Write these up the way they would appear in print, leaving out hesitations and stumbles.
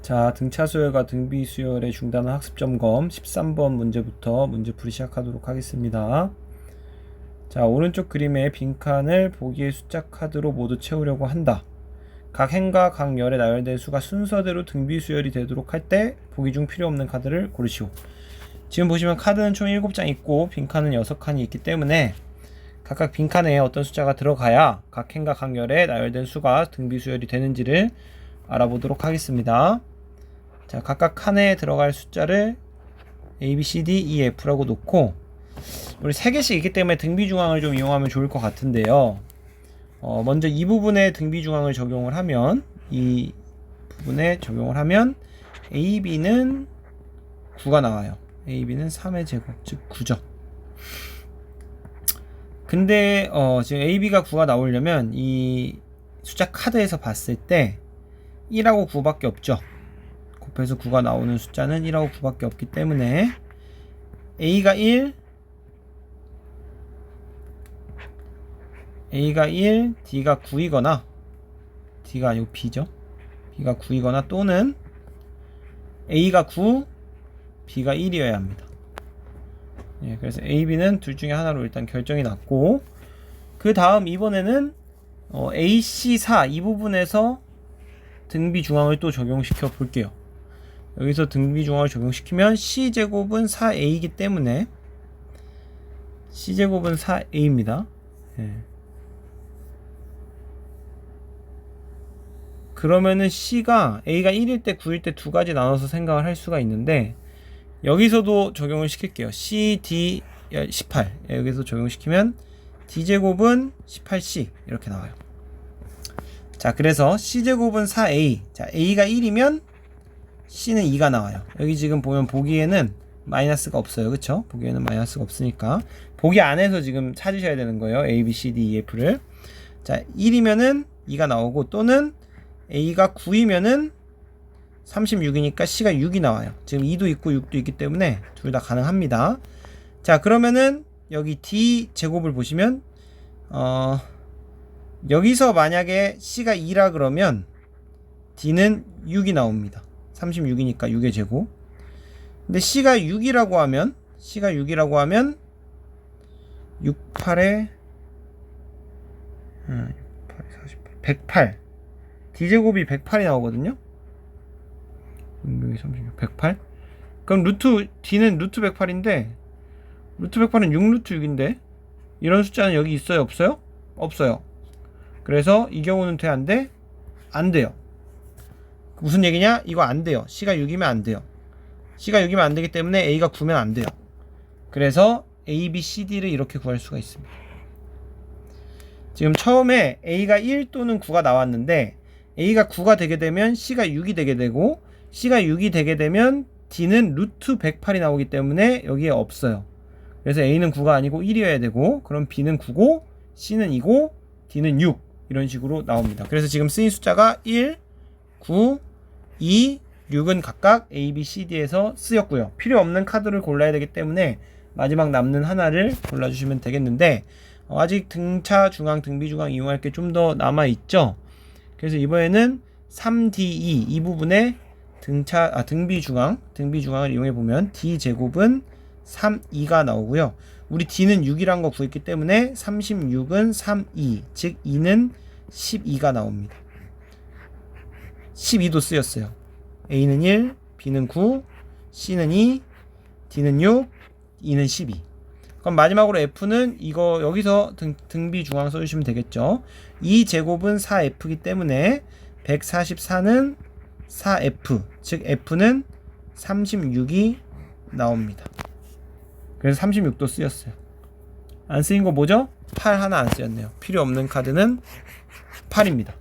자, 등차 수열과 등비 수열의 중단은 학습 점검 13번 문제부터 문제풀이 시작하도록 하겠습니다. 자, 오른쪽 그림의 빈칸을 보기의 숫자 카드로 모두 채우려고 한다. 각 행과 각 열에 나열된 수가 순서대로 등비 수열이 되도록 할 때 보기 중 필요 없는 카드를 고르시오. 지금 보시면 카드는 총 7장 있고 빈칸은 6칸이 있기 때문에 각각 빈칸에 어떤 숫자가 들어가야 각 행과 각 열에 나열된 수가 등비 수열이 되는지를 알아보도록 하겠습니다. 자, 각각 칸에 들어갈 숫자를 A, B, C, D, E, F라고 놓고 우리 3개씩 있기 때문에 등비 중앙을 좀 이용하면 좋을 것 같은데요. 먼저 이 부분에 등비 중앙을 적용을 하면 A, B는 9가 나와요. A, B는 3의 제곱, 즉 9죠. 근데 지금 A, B가 9가 나오려면 이 숫자 카드에서 봤을 때 1하고 9밖에 없죠. 곱해서 9가 나오는 숫자는 1하고 9밖에 없기 때문에 A가 1, D가 9이거나 D가 아니고 B죠. B가 9이거나 또는 A가 9, B가 1이어야 합니다. 예, 그래서 A, B는 둘 중에 하나로 일단 결정이 났고 그 다음 이번에는 A, C, 4 이 부분에서 등비 중앙을 또 적용시켜 볼게요. 여기서 등비 중앙을 적용시키면 C제곱은 4A이기 때문에 C제곱은 4A입니다. 예. 그러면은 C가 A가 1일 때 9일 때 두 가지 나눠서 생각을 할 수가 있는데 여기서도 적용을 시킬게요. C, D 18 여기서 적용시키면 D제곱은 18C 이렇게 나와요. 자, 그래서 C제곱은 4A. 자, A가 1이면 C는 2가 나와요. 여기 지금 보면 보기에는 마이너스가 없어요. 그쵸? 보기에는 마이너스가 없으니까 보기 안에서 지금 찾으셔야 되는 거예요. A, B, C, D, E, F를. 자, 1이면은 2가 나오고 또는 A가 9이면은 36이니까 C가 6이 나와요. 지금 2도 있고 6도 있기 때문에 둘 다 가능합니다. 자, 그러면은 여기 D 제곱을 보시면 여기서 만약에 C가 2라 그러면 D는 6이 나옵니다. 36이니까 6의 제곱. 근데 C가 6이라고 하면 6, 8에 48, 108 D제곱이 108이 나오거든요. 36, 108 그럼 D는 루트 108인데 루트 108은 6루트 6인데 이런 숫자는 여기 있어요? 없어요? 없어요. 그래서 이 경우는 돼? 안 돼? 안 돼요. 무슨 얘기냐? 이거 안 돼요. C가 6이면 안 돼요. C가 6이면 안 되기 때문에 A가 9면 안 돼요. 그래서 A, B, C, D를 이렇게 구할 수가 있습니다. 지금 처음에 A가 1 또는 9가 나왔는데 A가 9가 되게 되면 C가 6이 되게 되고 C가 6이 되게 되면 D는 루트 108이 나오기 때문에 여기에 없어요. 그래서 A는 9가 아니고 1이어야 되고 그럼 B는 9고 C는 2고 D는 6 이런 식으로 나옵니다. 그래서 지금 쓰인 숫자가 1, 9, 2, 6은 각각 A, B, C, D에서 쓰였고요. 필요 없는 카드를 골라야 되기 때문에 마지막 남는 하나를 골라주시면 되겠는데 아직 등차 중앙, 등비 중앙 이용할 게 좀 더 남아있죠. 그래서 이번에는 3DE 이 부분에 등비 중앙을 이용해보면 D제곱은 3, 2가 나오고요. 우리 D는 6이란 거 구했기 때문에 36은 3, 2 즉 2는 12가 나옵니다. 12도 쓰였어요. A는 1, B는 9, C는 2, D는 6, E는 12. 그럼 마지막으로 F는 이거 여기서 등비 중앙 써주시면 되겠죠. 2제곱은 4F이기 때문에 144는 4F 즉 F는 36이 나옵니다. 그래서 36도 쓰였어요. 안 쓰인 거 뭐죠? 8 하나 안 쓰였네요. 필요 없는 카드는 8입니다.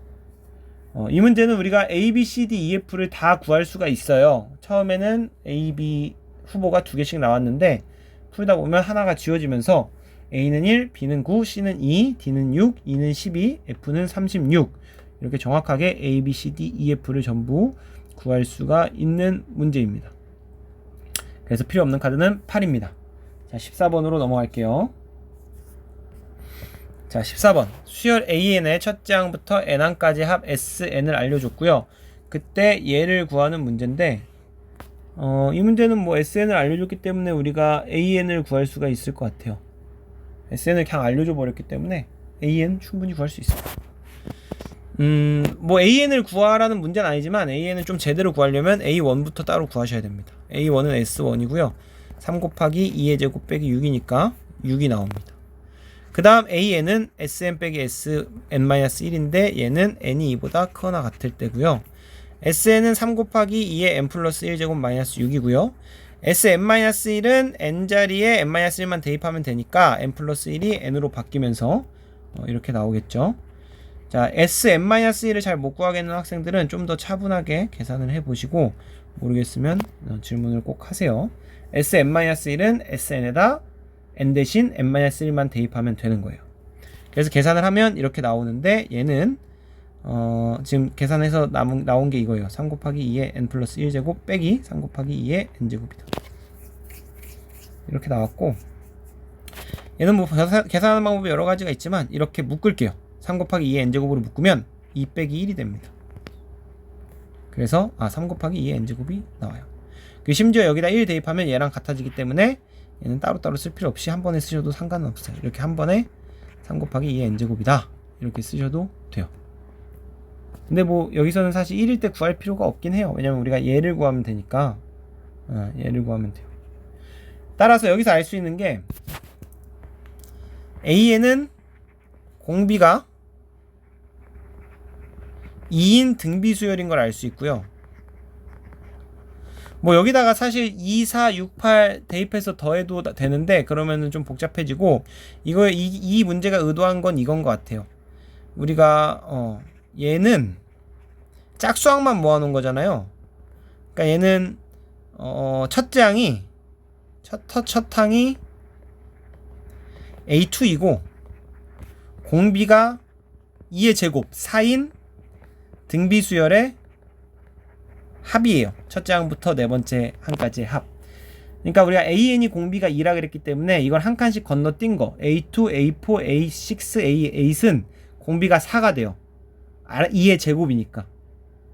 이 문제는 우리가 A, B, C, D, E, F를 다 구할 수가 있어요. 처음에는 A, B 후보가 2개씩 나왔는데 풀다 보면 하나가 지워지면서 A는 1, B는 9, C는 2, D는 6, E는 12, F는 36 이렇게 정확하게 A, B, C, D, E, F를 전부 구할 수가 있는 문제입니다. 그래서 필요 없는 카드는 8입니다. 자, 14번으로 넘어갈게요. 자, 14번 수열 AN의 첫째 항부터 n항까지 합 SN을 알려줬고요. 그때 얘를 구하는 문제인데 이 문제는 뭐 SN을 알려줬기 때문에 우리가 AN을 구할 수가 있을 것 같아요. SN을 그냥 알려줘 버렸기 때문에 AN 충분히 구할 수 있어요. 뭐 AN을 구하라는 문제는 아니지만 AN을 좀 제대로 구하려면 A1부터 따로 구하셔야 됩니다. A1은 S1이고요 3 곱하기 2의 제곱 빼기 6이니까 6이 나옵니다. 그 다음 AN은 SN 빼기 SN-1인데 얘는 n이 2보다 크거나 같을 때고요. SN은 3 곱하기 2의 n 플러스 1제곱 마이너스 6이고요. SN-1은 n자리에 n-1만 대입하면 되니까 n 플러스 1이 n으로 바뀌면서 이렇게 나오겠죠. 자, SN-1을 잘 못 구하겠는 학생들은 좀 더 차분하게 계산을 해보시고 모르겠으면 질문을 꼭 하세요. SN-1은 SN에다 n 대신 n-1만 대입하면 되는 거예요. 그래서 계산을 하면 이렇게 나오는데 얘는 지금 계산해서 나온 게 이거예요. 3 곱하기 2의 n 플러스 1제곱 빼기 3 곱하기 2의 n제곱이다. 이렇게 나왔고 얘는 뭐 계산하는 방법이 여러 가지가 있지만 이렇게 묶을게요. 3 곱하기 2의 n제곱으로 묶으면 2 빼기 1이 됩니다. 그래서 3 곱하기 2의 n제곱이 나와요. 심지어 여기다 1 대입하면 얘랑 같아지기 때문에 얘는 따로따로 쓸 필요 없이 한 번에 쓰셔도 상관은 없어요. 이렇게 한 번에 3 곱하기 2의 n제곱이다 이렇게 쓰셔도 돼요. 근데 뭐 여기서는 사실 1일 때 구할 필요가 없긴 해요. 왜냐면 우리가 얘를 구하면 되니까 얘를 구하면 돼요. 따라서 여기서 알 수 있는 게 AN은 공비가 2인 등비수열인 걸 알 수 있고요. 뭐 여기다가 사실 2, 4, 6, 8 대입해서 더해도 되는데 그러면은 좀 복잡해지고 이 문제가 의도한 건 이건 것 같아요. 우리가 얘는 짝수항만 모아놓은 거잖아요. 그러니까 얘는 첫째 항이 첫 항이 A2이고 공비가 2의 제곱 4인 등비수열의 합이에요. 첫째 항부터 네 번째 항까지의 합. 그러니까 우리가 AN이 공비가 2라 그랬기 때문에 이걸 한 칸씩 건너뛴 거 A2, A4, A6, A8은 공비가 4가 돼요. 2의 제곱이니까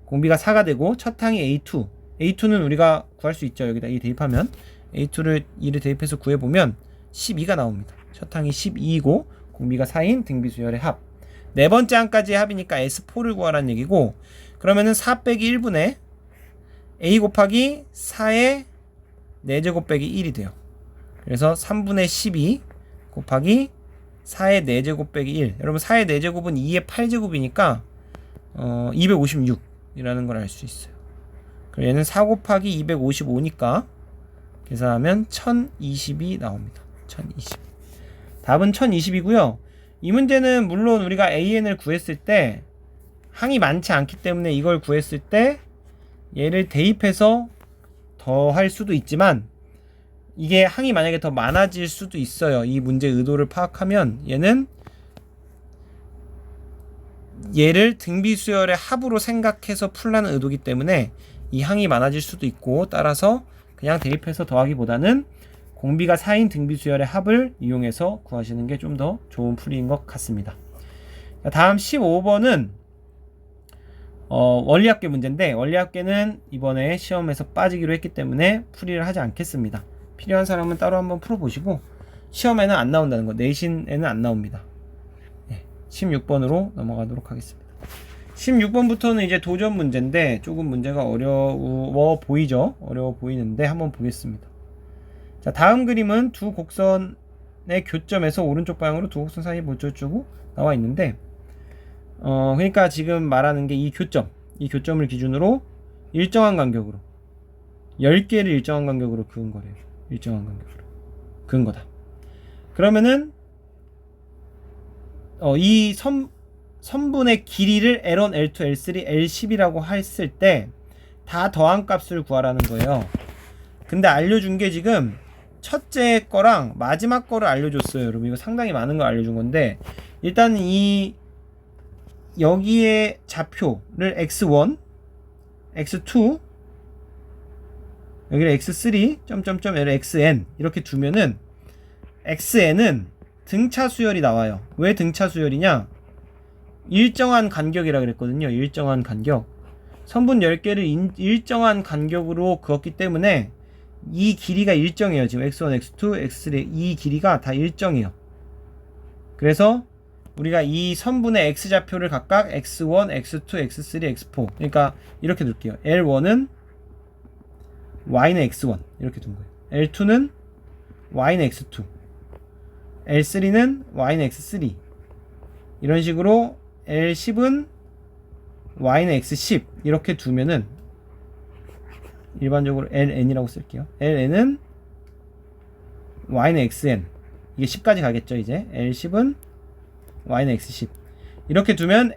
공비가 4가 되고 첫 항이 A2. A2는 우리가 구할 수 있죠. 여기다 2 대입하면 A2를 2를 대입해서 구해보면 12가 나옵니다. 첫 항이 12이고 공비가 4인 등비수열의 합. 네 번째 항까지의 합이니까 S4를 구하라는 얘기고 그러면은 4 빼기 1분의 A 곱하기 4의 4제곱 빼기 1이 돼요. 그래서 3분의 12 곱하기 4의 4제곱 빼기 1. 여러분 4의 4제곱은 2의 8제곱이니까 256이라는 걸 알 수 있어요. 그리고 얘는 4 곱하기 255니까 계산하면 1020이 나옵니다. 1020. 답은 1020이고요. 이 문제는 물론 우리가 AN을 구했을 때 항이 많지 않기 때문에 이걸 구했을 때 얘를 대입해서 더 할 수도 있지만 이게 항이 만약에 더 많아질 수도 있어요. 이 문제의 의도를 파악하면 얘를 등비수열의 합으로 생각해서 풀라는 의도이기 때문에 이 항이 많아질 수도 있고 따라서 그냥 대입해서 더하기보다는 공비가 4인 등비수열의 합을 이용해서 구하시는 게 좀 더 좋은 풀이인 것 같습니다. 다음 15번은 원리합계 문제인데 원리합계는 이번에 시험에서 빠지기로 했기 때문에 풀이를 하지 않겠습니다. 필요한 사람은 따로 한번 풀어보시고 시험에는 안 나온다는 거, 내신에는 안 나옵니다. 16번으로 넘어가도록 하겠습니다. 16번부터는 이제 도전 문제인데 조금 문제가 어려워 보이죠? 어려워 보이는데 한번 보겠습니다. 자, 다음 그림은 두 곡선의 교점에서 오른쪽 방향으로 두 곡선 사이 뭐쩌고 나와 있는데 그러니까 지금 말하는 게 이 교점을 기준으로 일정한 간격으로 10개를 일정한 간격으로 그은 거래요. 일정한 간격으로 그은 거다. 그러면은 이 선분의 길이를 L1, L2, L3, L10이라고 했을 때 다 더한 값을 구하라는 거예요. 근데 알려준 게 지금 첫째 거랑 마지막 거를 알려줬어요. 여러분 이거 상당히 많은 걸 알려준 건데 일단 여기에 좌표를 x1, x2, 여기를 x3, 점점점, 얘를 xn 이렇게 두면은 xn은 등차 수열이 나와요. 왜 등차 수열이냐? 일정한 간격이라 그랬거든요. 일정한 간격. 선분 10개를 일정한 간격으로 그었기 때문에 이 길이가 일정해요. 지금 x1, x2, x3 이 길이가 다 일정해요. 그래서 우리가 이 선분의 x좌표를 각각 x1, x2, x3, x4 그러니까 이렇게 둘게요. L1은 y는 x1 이렇게 둔 거예요. L2는 y는 x2 L3는 y는 x3 이런 식으로 L10은 y는 x10 이렇게 두면은 일반적으로 ln이라고 쓸게요. ln은 y는 xn 이게 10까지 가겠죠. 이제 L10은 y는 x10 이렇게 두면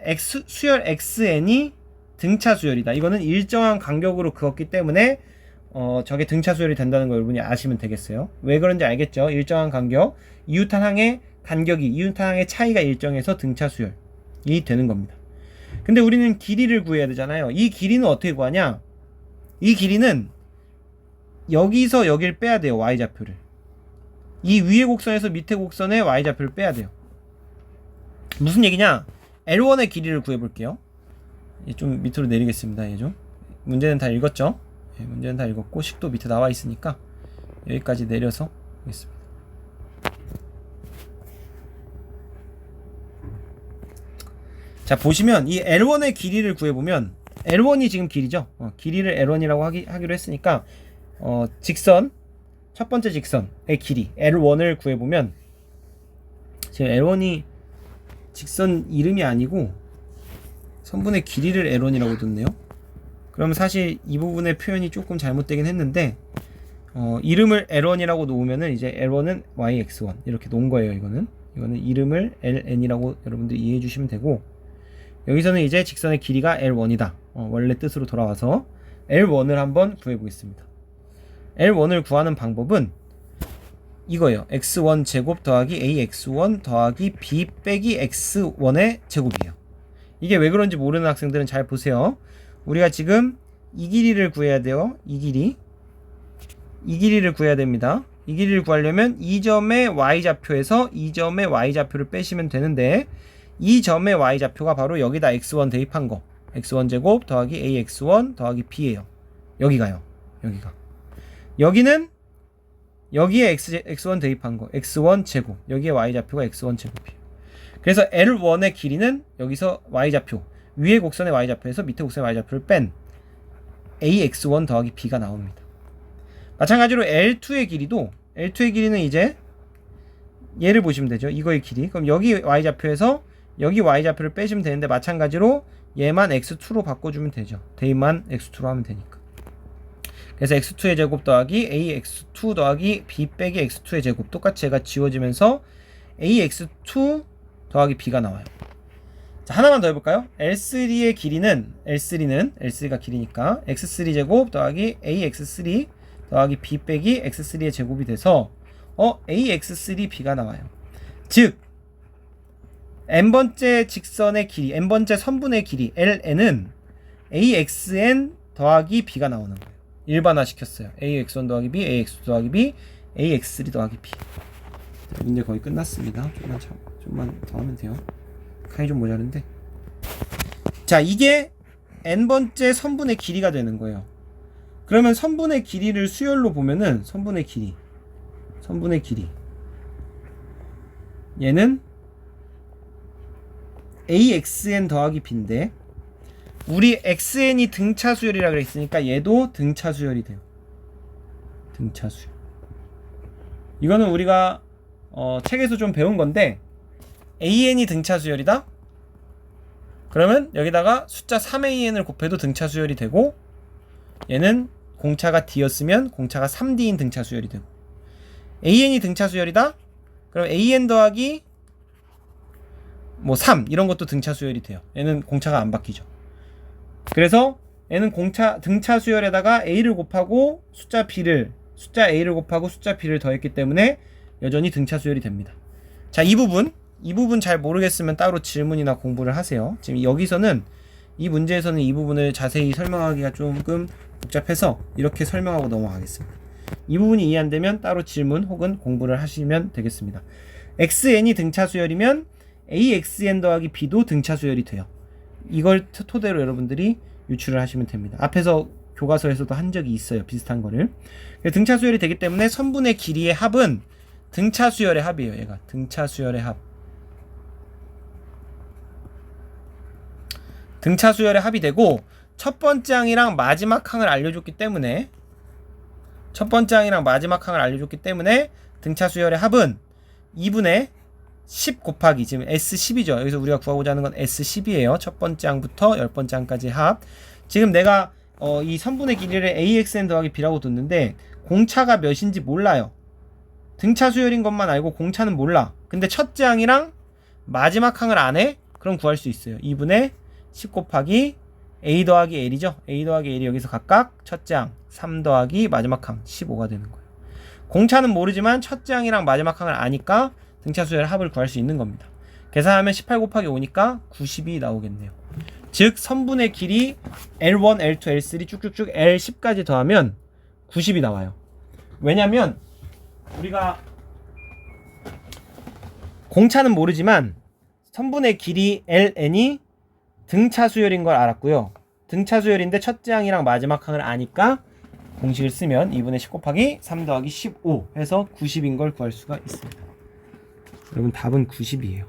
수열 xn이 등차 수열이다. 이거는 일정한 간격으로 그었기 때문에 저게 등차 수열이 된다는 거 여러분이 아시면 되겠어요. 왜 그런지 알겠죠? 일정한 간격, 이웃한항의 간격이 이웃한항의 차이가 일정해서 등차 수열이 되는 겁니다. 근데 우리는 길이를 구해야 되잖아요. 이 길이는 어떻게 구하냐? 이 길이는 여기서 여길 빼야 돼요. y좌표를. 이 위의 곡선에서 밑에 곡선의 y좌표를 빼야 돼요. 무슨 얘기냐? L1의 길이를 구해볼게요. 좀 밑으로 내리겠습니다. 얘 좀. 문제는 다 읽었죠? 예, 문제는 다 읽었고 식도 밑에 나와 있으니까 여기까지 내려서 하겠습니다. 자, 보시면 이 L1의 길이를 구해보면 L1이 지금 길이죠. 길이를 L1이라고 하기로 했으니까 직선 첫 번째 직선의 길이 L1을 구해보면 지금 L1이 직선 이름이 아니고 선분의 길이를 L1이라고 뒀네요. 그럼 사실 이 부분의 표현이 조금 잘못되긴 했는데 이름을 L1이라고 놓으면은 이제 L1은 yx1 이렇게 놓은 거예요. 이거는 이름을 ln이라고 여러분들 이해해 주시면 되고 여기서는 이제 직선의 길이가 L1이다. 원래 뜻으로 돌아와서 L1을 한번 구해 보겠습니다. L1을 구하는 방법은 이거예요. x1 제곱 더하기 ax1 더하기 b 빼기 x1의 제곱이에요. 이게 왜 그런지 모르는 학생들은 잘 보세요. 우리가 지금 이 길이를 구해야 돼요. 이 길이를 구해야 됩니다. 이 길이를 구하려면 이 점의 y좌표에서 이 점의 y좌표를 빼시면 되는데 이 점의 y좌표가 바로 여기다 x1 대입한 거 x1 제곱 더하기 ax1 더하기 b예요. 여기가요. 여기는 여기에 x1 대입한 거 x1 제곱 여기에 y좌표가 x1 제곱이에요. 그래서 L1의 길이는 여기서 y좌표 위의 곡선의 y좌표에서 밑에 곡선의 y좌표를 뺀 ax1 더하기 b가 나옵니다. 마찬가지로 L2의 길이는 이제 얘를 보시면 되죠. 이거의 길이. 그럼 여기 y좌표에서 여기 y좌표를 빼시면 되는데 마찬가지로 얘만 x2로 바꿔주면 되죠. 대입만 x2로 하면 되니까. 그래서 x2의 제곱 더하기 ax2 더하기 b 빼기 x2의 제곱 똑같이 얘가 지워지면서 ax2 더하기 b가 나와요. 자, 하나만 더 해볼까요? L3의 길이는 L3가 길이니까 x3 제곱 더하기 ax3 더하기 b 빼기 x3의 제곱이 돼서 ax3b가 나와요. 즉 n번째 직선의 길이, n번째 선분의 길이 ln은 axn 더하기 b가 나오는 거예요. 일반화 시켰어요. ax1 더하기 b, ax2 더하기 b, ax3 더하기 b. 자, 문제 거의 끝났습니다. 좀만 더 하면 돼요. 칸이 좀 모자른데. 자, 이게 n번째 선분의 길이가 되는 거예요. 그러면 선분의 길이를 수열로 보면은 선분의 길이 얘는 axn 더하기 b인데 우리 xn이 등차 수열이라 그랬으니까 얘도 등차 수열이 돼요. 등차 수열. 이거는 우리가 책에서 좀 배운 건데 an이 등차 수열이다. 그러면 여기다가 숫자 3an을 곱해도 등차 수열이 되고 얘는 공차가 d였으면 공차가 3d인 등차 수열이 되고 an이 등차 수열이다. 그럼 an 더하기 3 이런 것도 등차 수열이 돼요. 얘는 공차가 안 바뀌죠. 그래서 얘는 등차 수열에다가 a를 곱하고 숫자 a를 곱하고 숫자 b를 더했기 때문에 여전히 등차 수열이 됩니다. 자, 이 부분 잘 모르겠으면 따로 질문이나 공부를 하세요. 지금 여기서는 이 문제에서는 이 부분을 자세히 설명하기가 조금 복잡해서 이렇게 설명하고 넘어가겠습니다. 이 부분이 이해 안 되면 따로 질문 혹은 공부를 하시면 되겠습니다. xn이 등차 수열이면 axn 더하기 b도 등차 수열이 돼요. 이걸 토대로 여러분들이 유출을 하시면 됩니다. 앞에서 교과서에서도 한 적이 있어요. 비슷한 거를. 등차 수열이 되기 때문에 선분의 길이의 합은 등차 수열의 합이에요. 얘가 등차 수열의 합. 등차 수열의 합이 되고 첫 번째 항이랑 마지막 항을 알려줬기 때문에 등차 수열의 합은 2분의 10 곱하기 지금 S10이죠. 여기서 우리가 구하고자 하는 건 S10이에요. 첫 번째 항부터 10번째 항까지 합. 지금 내가 이 선분의 길이를 AXN 더하기 B라고 뒀는데 공차가 몇인지 몰라요. 등차 수열인 것만 알고 공차는 몰라. 근데 첫째 항이랑 마지막 항을 안 해? 그럼 구할 수 있어요. 2분의 10 곱하기 A 더하기 L이죠. A 더하기 L이 여기서 각각 첫째 항 3 더하기 마지막 항 15가 되는 거예요. 공차는 모르지만 첫째 항이랑 마지막 항을 아니까 등차 수열 합을 구할 수 있는 겁니다. 계산하면 18 곱하기 5니까 90이 나오겠네요. 즉 선분의 길이 L1, L2, L3 쭉쭉쭉 L10까지 더하면 90이 나와요. 왜냐면 우리가 공차는 모르지만 선분의 길이 LN이 등차 수열인 걸 알았고요. 등차 수열인데 첫째 항이랑 마지막 항을 아니까 공식을 쓰면 2분의 10 곱하기 3 더하기 15 해서 90인 걸 구할 수가 있습니다. 여러분 답은 90이에요.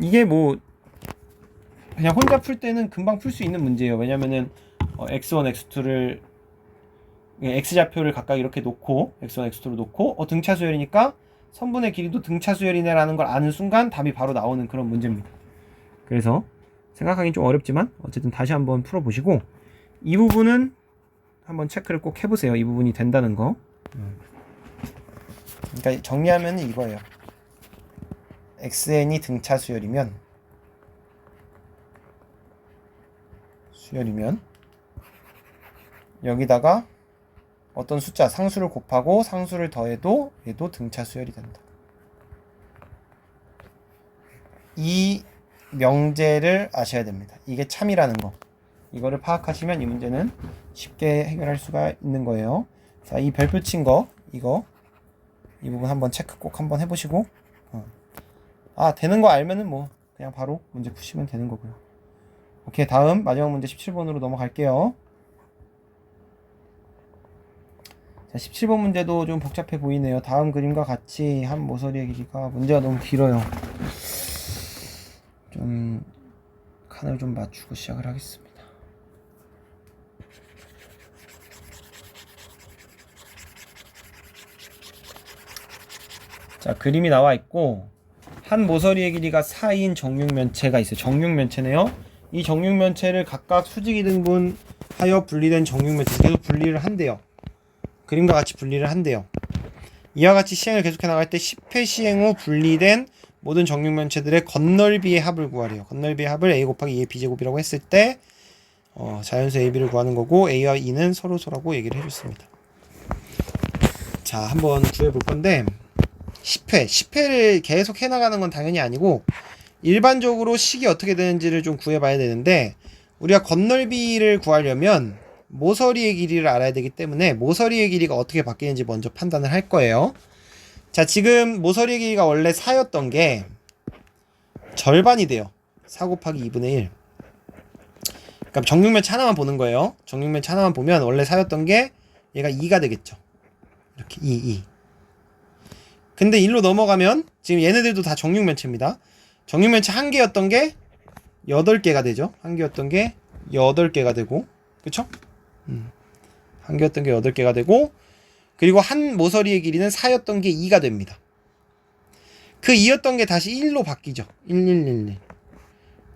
이게 뭐 그냥 혼자 풀 때는 금방 풀 수 있는 문제예요. 왜냐면은 x1, x2를 x좌표를 각각 이렇게 놓고 x1, x2로 놓고 등차 수열이니까 선분의 길이도 등차 수열이네 라는 걸 아는 순간 답이 바로 나오는 그런 문제입니다. 그래서 생각하기는 좀 어렵지만 어쨌든 다시 한번 풀어보시고 이 부분은 한번 체크를 꼭 해보세요. 이 부분이 된다는 거. 그러니까 정리하면 이거예요. xn이 등차 수열이면 여기다가 어떤 숫자 상수를 곱하고 상수를 더해도 얘도 등차 수열이 된다. 이 명제를 아셔야 됩니다. 이게 참이라는 거. 이거를 파악하시면 이 문제는 쉽게 해결할 수가 있는 거예요. 자, 이 별표 친 거 이 부분 한번 체크 꼭 한번 해보시고 되는 거 알면은 뭐 그냥 바로 문제 푸시면 되는 거고요. 오케이, 다음 마지막 문제 17번으로 넘어갈게요. 자, 17번 문제도 좀 복잡해 보이네요. 다음 그림과 같이 한 모서리의 길이가 문제가 너무 길어요. 좀 칸을 좀 맞추고 시작을 하겠습니다. 자, 그림이 나와 있고 한 모서리의 길이가 4인 정육면체가 있어요. 정육면체네요. 이 정육면체를 각각 수직이 등분하여 분리된 정육면체 계속 분리를 한대요. 그림과 같이 분리를 한대요. 이와 같이 시행을 계속해 나갈 때 10회 시행 후 분리된 모든 정육면체들의 건널비의 합을 구하래요. 건널비의 합을 a 곱하기 2의 b제곱이라고 했을 때 자연수 ab를 구하는 거고 a와 e는 서로서라고 얘기를 해줬습니다. 자, 한번 구해볼 건데 10회를 계속 해나가는 건 당연히 아니고 일반적으로 식이 어떻게 되는지를 좀 구해봐야 되는데 우리가 건널비를 구하려면 모서리의 길이를 알아야 되기 때문에 모서리의 길이가 어떻게 바뀌는지 먼저 판단을 할 거예요. 자, 지금 모서리의 길이가 원래 4였던 게 절반이 돼요. 4 곱하기 2분의 1. 그러니까 정육면체 하나만 보는 거예요. 정육면체 하나만 보면 원래 4였던 게 얘가 2가 되겠죠. 이렇게 2. 근데 1로 넘어가면 지금 얘네들도 다 정육면체입니다. 정육면체 한 개였던 게 8개가 되죠. 한 개였던 게 8개가 되고, 그쵸? 한 개였던 게 8개가 되고, 그리고 한 모서리의 길이는 4였던 게 2가 됩니다. 그 2였던 게 다시 1로 바뀌죠. 1.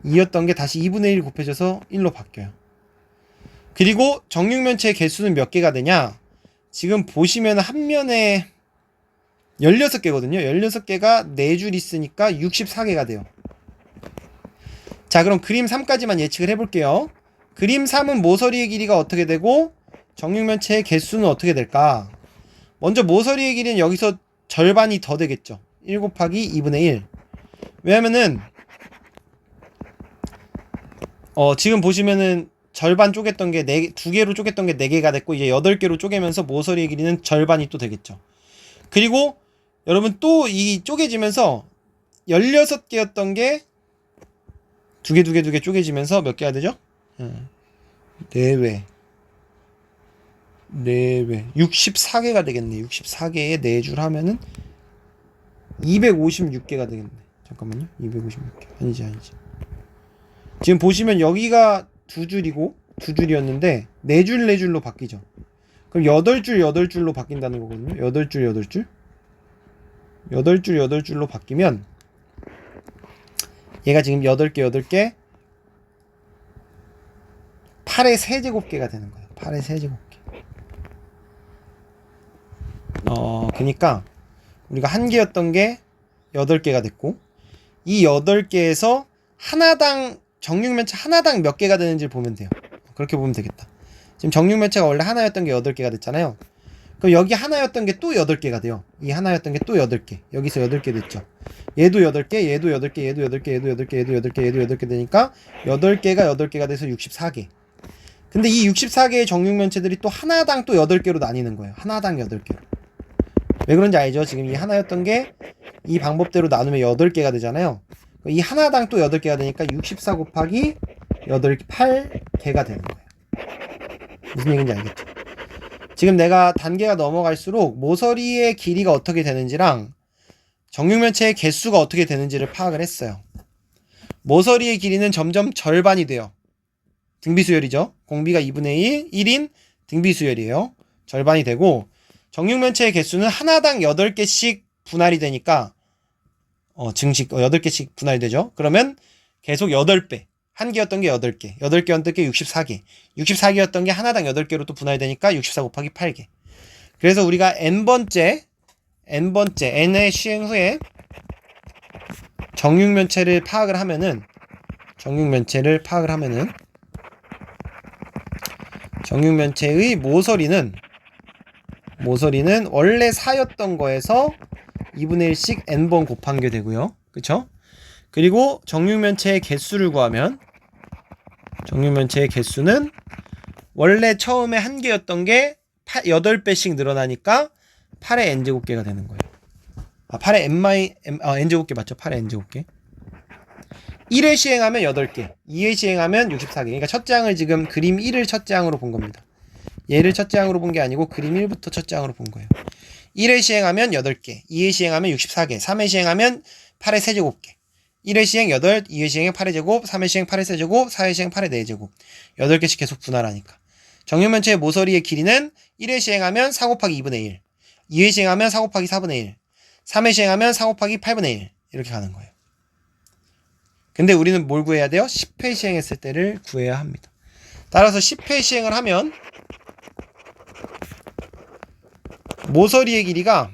2였던 게 다시 2분의 1 곱해져서 1로 바뀌어요. 그리고 정육면체의 개수는 몇 개가 되냐? 지금 보시면 한 면에 16개거든요. 16개가 4줄 있으니까 64개가 돼요. 자, 그럼 그림 3까지만 예측을 해볼게요. 그림 3은 모서리의 길이가 어떻게 되고 정육면체의 개수는 어떻게 될까? 먼저 모서리의 길이는 여기서 절반이 더 되겠죠. 1 곱하기 2분의 1. 왜냐면은 지금 보시면은 절반 쪼갰던 게 2개로 쪼갰던 게 4개가 됐고 이제 8개로 쪼개면서 모서리의 길이는 절반이 또 되겠죠. 그리고 여러분 또 이 쪼개지면서 16개였던 게 두 개 쪼개지면서 몇 개가 되죠? 4회. 64개가 되겠네. 64개에 4줄 하면은 256개가 되겠네. 잠깐만요. 256개. 아니지. 지금 보시면 여기가 2줄이고 2줄이었는데 4줄로 바뀌죠. 그럼 8줄로 바뀐다는 거거든요. 8줄로 바뀌면 얘가 지금 8개 8의 세제곱개가 되는 거예요. 8의 세제곱개. 그러니까 우리가 한 개였던 게 8개가 됐고, 이 8개에서 하나당 정육면체 하나당 몇 개가 되는지를 보면 돼요. 그렇게 보면 되겠다. 지금 정육면체가 원래 하나였던 게 8개가 됐잖아요. 그럼 여기 하나였던 게 또 8개가 돼요. 이 하나였던 게 또 8개. 여기서 8개 됐죠. 얘도 8개, 얘도 8개, 얘도 8개, 얘도 8개, 얘도 8개, 얘도 8개 되니까 8개가 돼서 64개. 근데 이 64개의 정육면체들이 또 하나당 또 8개로 나뉘는 거예요. 하나당 8개로. 왜 그런지 알죠? 지금 이 하나였던 게 이 방법대로 나누면 8개가 되잖아요. 이 하나당 또 8개가 되니까 64 곱하기 8개가 되는 거예요. 무슨 얘기인지 알겠죠? 지금 내가 단계가 넘어갈수록 모서리의 길이가 어떻게 되는지랑 정육면체의 개수가 어떻게 되는지를 파악을 했어요. 모서리의 길이는 점점 절반이 돼요. 등비수열이죠. 공비가 2분의 1인 등비수열이에요. 절반이 되고, 정육면체의 개수는 하나당 8개씩 분할이 되니까 증식 8개씩 분할이 되죠. 그러면 계속 8배. 한 개였던 게 8개. 8개였던 게 64개. 64개였던 게 하나당 8개로 또 분할되니까 64 곱하기 8개. 그래서 우리가 n번째 n의 시행 후에 정육면체를 파악을 하면은 정육면체의 모서리는 원래 4였던 거에서 2분의 1씩 n번 곱한 게 되고요. 그쵸? 그리고 정육면체의 개수를 구하면 정육면체의 개수는 원래 처음에 한 개였던 게 8배씩 늘어나니까 8의 n제곱개가 되는 거예요. 8의 n제곱개 맞죠? 8의 n제곱개. 1회 시행하면 8개, 2회 시행하면 64개. 그러니까 첫째 항을 지금 그림 1을 첫째 항으로 본 겁니다. 얘를 첫째 항으로 본 게 아니고 그림 1부터 첫째 항으로 본 거예요. 1회 시행하면 8개, 2회 시행하면 64개, 3회 시행하면 8의 세제곱개. 1회 시행 8, 2회 시행 8의 제곱, 3회 시행 8의 세제곱, 4회 시행 8의 4제곱. 8개씩 계속 분할하니까. 정육면체의 모서리의 길이는 1회 시행하면 4 곱하기 2분의 1, 2회 시행하면 4 곱하기 4분의 1, 3회 시행하면 4 곱하기 8분의 1. 이렇게 가는 거예요. 근데 우리는 뭘 구해야 돼요? 10회 시행했을 때를 구해야 합니다. 따라서 10회 시행을 하면 모서리의 길이가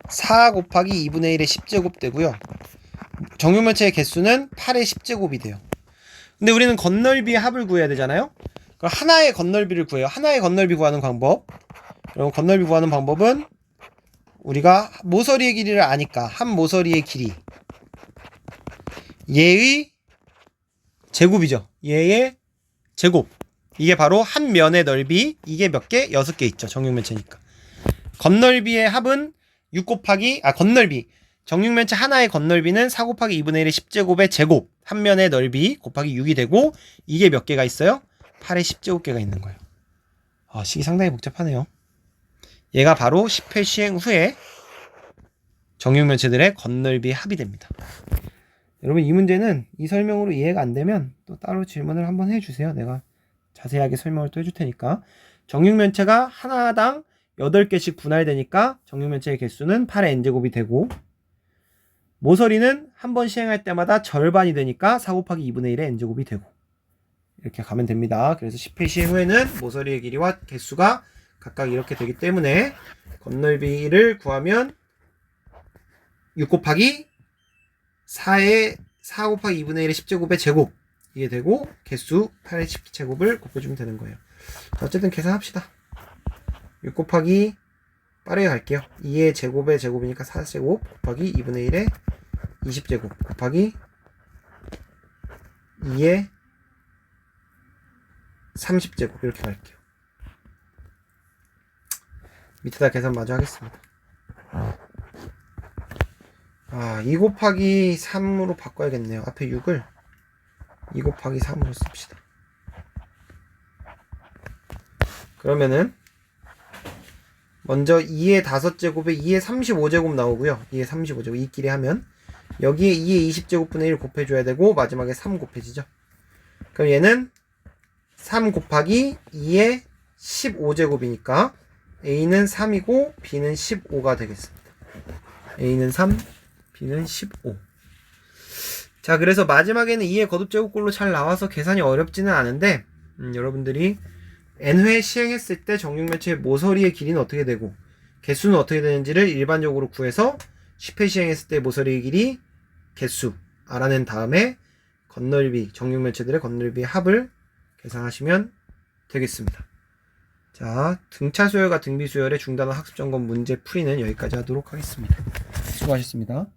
4 곱하기 2분의 1의 10제곱 되고요. 정육면체의 개수는 8의 10제곱이 돼요. 근데 우리는 건널비의 합을 구해야 되잖아요. 그럼 하나의 건널비를 구해요. 하나의 건널비 구하는 방법. 그럼 건널비 구하는 방법은 우리가 모서리의 길이를 아니까 한 모서리의 길이 얘의 제곱이죠. 얘의 제곱. 이게 바로 한 면의 넓이. 이게 몇 개? 6개 있죠. 정육면체니까. 건널비의 합은 6 곱하기 건널비. 정육면체 하나의 건널비는 4 곱하기 2분의 1의 10제곱의 제곱. 한 면의 넓이 곱하기 6이 되고, 이게 몇 개가 있어요? 8의 10제곱개가 있는 거예요. 식이 상당히 복잡하네요. 얘가 바로 10회 시행 후에 정육면체들의 건널비 합이 됩니다. 여러분, 이 문제는 이 설명으로 이해가 안 되면 또 따로 질문을 한번 해주세요. 내가 자세하게 설명을 또 해줄 테니까. 정육면체가 하나당 8개씩 분할되니까 정육면체의 개수는 8의 n제곱이 되고, 모서리는 한 번 시행할 때마다 절반이 되니까 4 곱하기 2분의 1의 n제곱이 되고, 이렇게 가면 됩니다. 그래서 10회 시행 후에는 모서리의 길이와 개수가 각각 이렇게 되기 때문에 건널비를 구하면 6 곱하기 4 곱하기 2분의 1의 10제곱의 제곱, 이게 되고 개수 8의 10제곱을 곱해주면 되는 거예요. 자, 어쨌든 계산합시다. 6 곱하기 빠르게 갈게요. 2의 제곱의 제곱이니까 4제곱 곱하기 2분의 1의 20제곱 곱하기 2의 30제곱 이렇게 갈게요. 밑에다 계산 마저 하겠습니다. 2 곱하기 3으로 바꿔야겠네요. 앞에 6을 2 곱하기 3으로 씁시다. 그러면은 먼저 2의 5제곱에 2의 35제곱 나오고요. 2의 35제곱 이끼리 하면 여기에 2의 20제곱분의 1 곱해줘야 되고 마지막에 3 곱해지죠. 그럼 얘는 3 곱하기 2의 15제곱이니까 A는 3이고 B는 15가 되겠습니다. A는 3, B는 15. 자, 그래서 마지막에는 2의 거듭제곱꼴로 잘 나와서 계산이 어렵지는 않은데 여러분들이 n회 시행했을 때 정육면체의 모서리의 길이는 어떻게 되고 개수는 어떻게 되는지를 일반적으로 구해서 10회 시행했을 때 모서리의 길이 개수 알아낸 다음에 건널비, 정육면체들의 건널비의 합을 계산하시면 되겠습니다. 자, 등차 수열과 등비 수열의 중단원 학습점검 문제 풀이는 여기까지 하도록 하겠습니다. 수고하셨습니다.